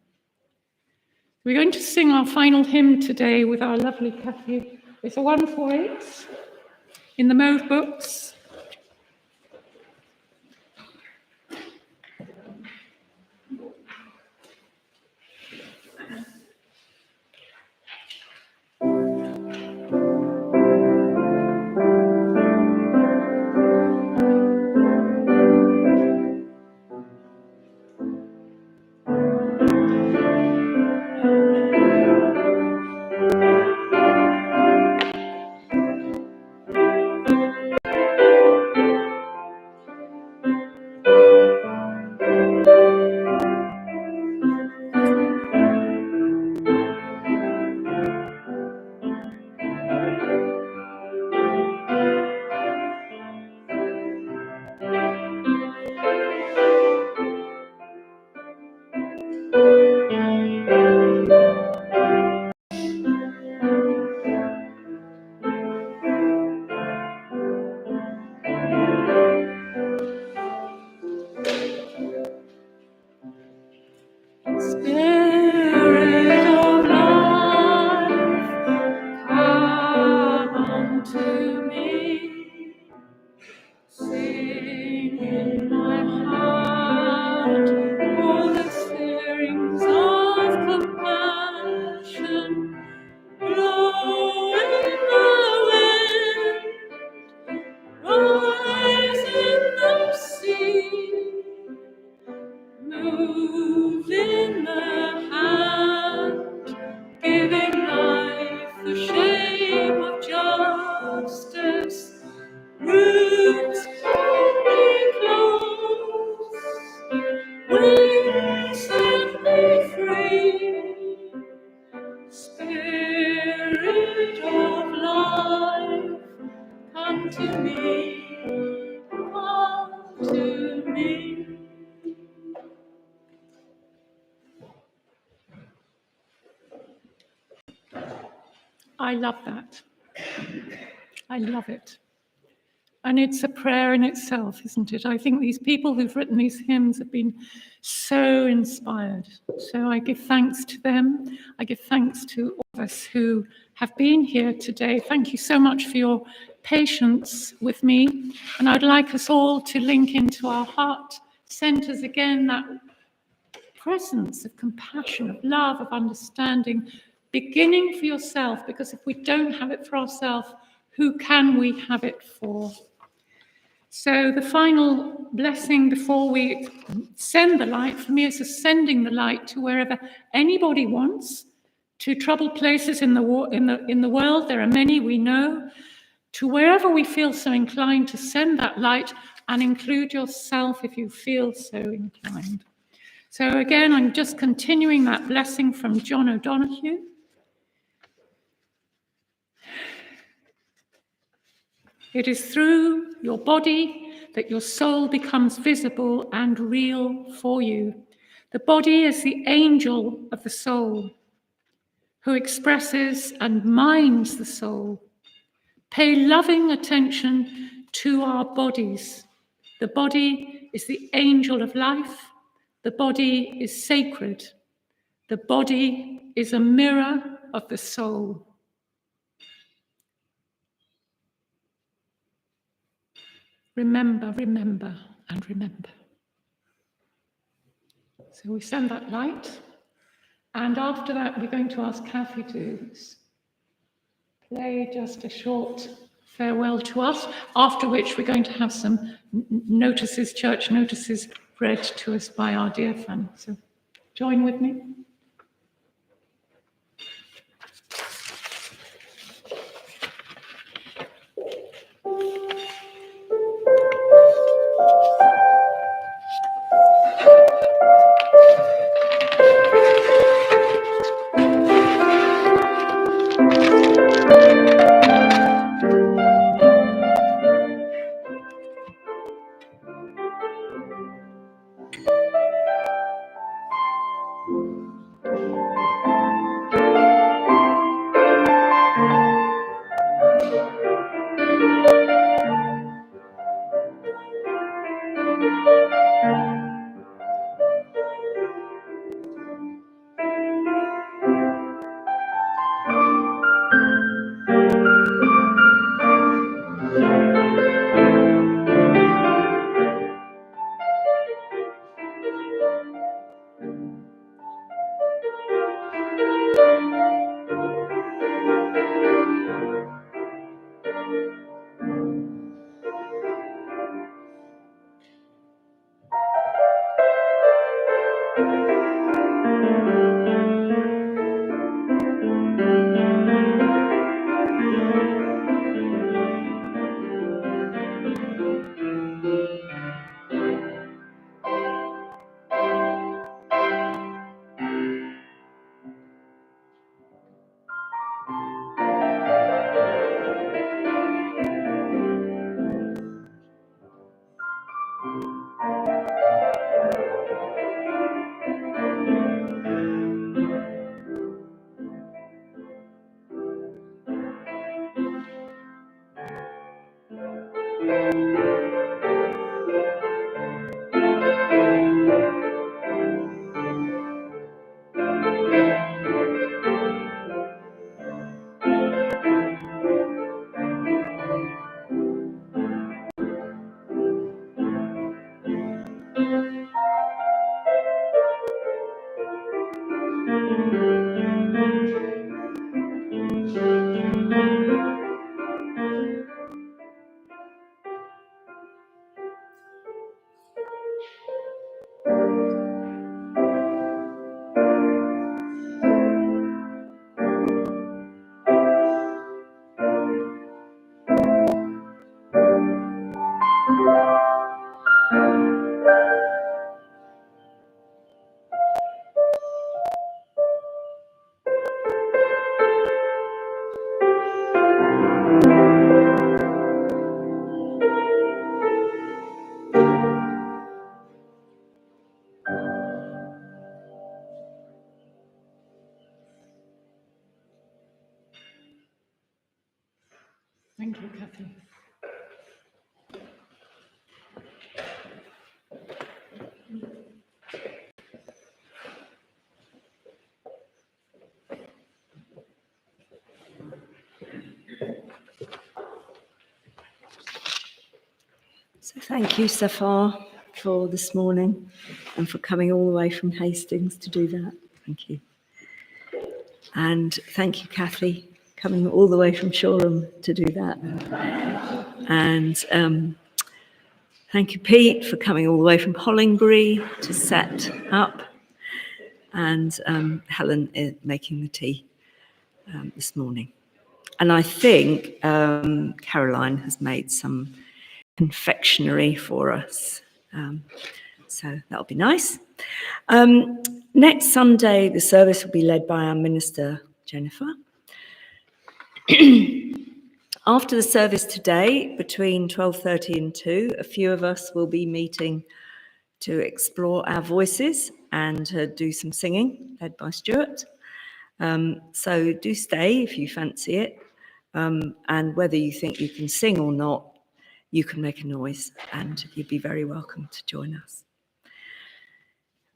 We're going to sing our final hymn today with our lovely Kathy. It's a 148 in the Mauve books. to me, come to me. I love that. I love it. And it's a prayer in itself, isn't it? I think these people who've written these hymns have been so inspired. So I give thanks to them. I give thanks to all of us who have been here today. Thank you so much for your patience with me. And I'd like us all to link into our heart centers again, that presence of compassion, of love, of understanding, beginning for yourself, because if we don't have it for ourselves, who can we have it for? So the final blessing before we send the light, for me, is sending the light to wherever anybody wants, to troubled places in the world. There are many we know. To wherever we feel so inclined to send that light, and include yourself if you feel so inclined. So again, I'm just continuing that blessing from John O'Donoghue. It is through your body that your soul becomes visible and real for you. The body is the angel of the soul, who expresses and minds the soul. Pay loving attention to our bodies. The body is the angel of life. The body is sacred. The body is a mirror of the soul. Remember, remember, and remember. So we send that light, and after that we're going to ask Kathy to play just a short farewell to us, after which we're going to have some notices, church notices, read to us by our dear Fanny. So join with me. Thank you, Kathy. So thank you, Safar, for this morning and for coming all the way from Hastings to do that. Thank you. And thank you, Kathy, coming all the way from Shoreham to do that. And thank you, Pete, for coming all the way from Hollingbury to set up. And Helen is making the tea this morning. And I think Caroline has made some confectionery for us. So that'll be nice. Next Sunday, the service will be led by our minister, Jennifer. After the service today, between 12:30 and 2, a few of us will be meeting to explore our voices and do some singing, led by Stuart. So do stay if you fancy it. And whether you think you can sing or not, you can make a noise and you'd be very welcome to join us.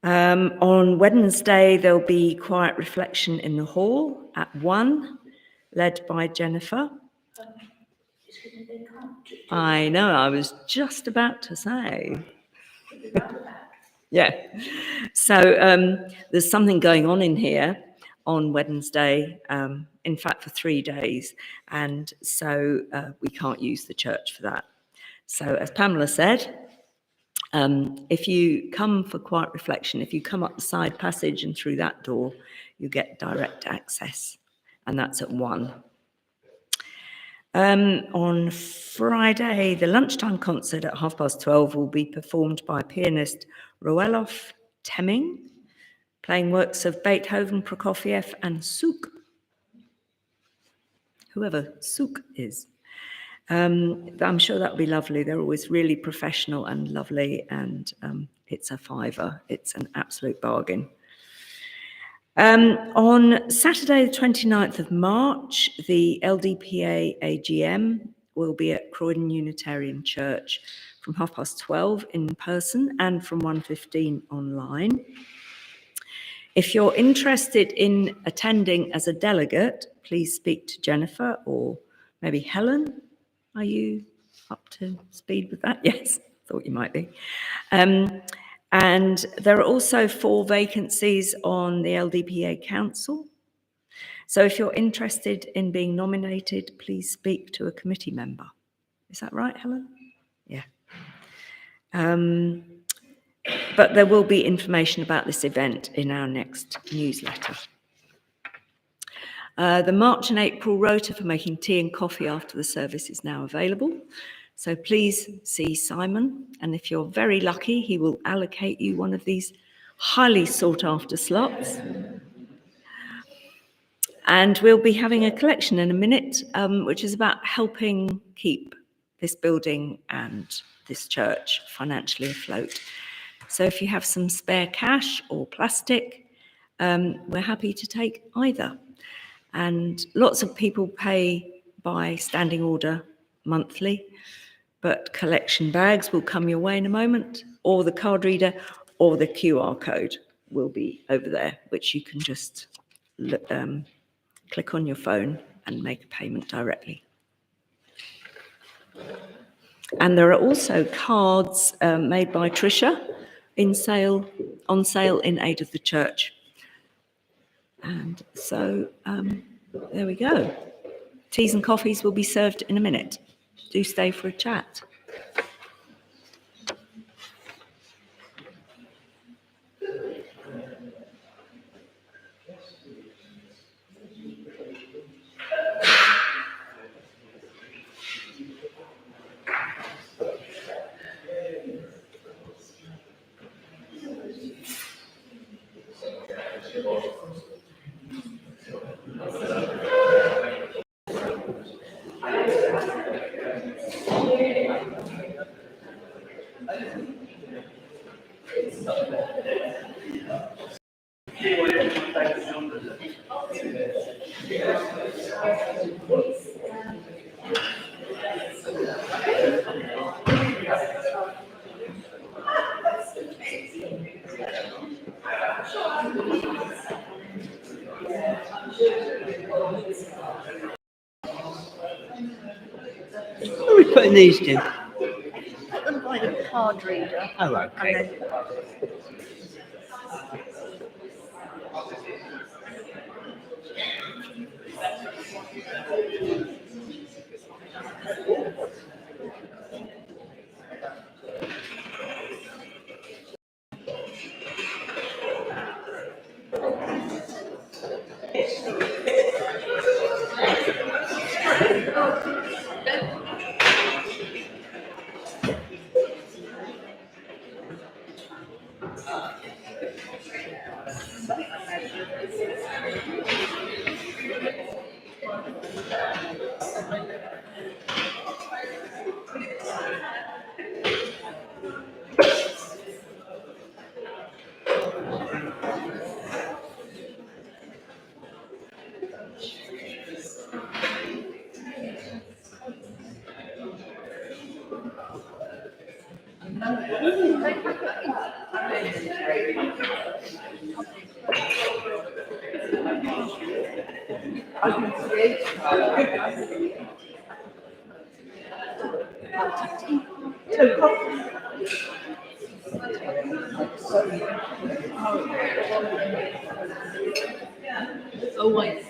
On Wednesday, there'll be quiet reflection in the hall at 1, led by Jennifer. I know, I was just about to say. Yeah. So there's something going on in here on Wednesday, in fact, for 3 days. And so we can't use the church for that. So as Pamela said, if you come for quiet reflection, if you come up the side passage and through that door, you get direct access. And that's at 1. On Friday, the lunchtime concert at 12:30 will be performed by pianist Roelof Temming, playing works of Beethoven, Prokofiev, and Suk. Whoever Suk is. I'm sure that'll be lovely. They're always really professional and lovely, and it's a £5. It's an absolute bargain. On Saturday, the 29th of March, the LDPA AGM will be at Croydon Unitarian Church from 12:30 in person and from 1:15 online. If you're interested in attending as a delegate, please speak to Jennifer or maybe Helen. Are you up to speed with that? Yes, thought you might be. And there are also 4 vacancies on the LDPA Council. So if you're interested in being nominated, please speak to a committee member. Is that right, Helen? Yeah. But there will be information about this event in our next newsletter. The March and April rota for making tea and coffee after the service is now available. So please see Simon, and if you're very lucky, he will allocate you one of these highly sought after slots. And we'll be having a collection in a minute, which is about helping keep this building and this church financially afloat. So if you have some spare cash or plastic, we're happy to take either. And lots of people pay by standing order monthly, but collection bags will come your way in a moment, or the card reader or the QR code will be over there, which you can just click on your phone and make a payment directly. And there are also cards made by Tricia on sale in aid of the church. And so there we go. Teas and coffees will be served in a minute. Do stay for a chat. are we putting these to? Put them by the card reader. Oh, And okay. then Oh, yes.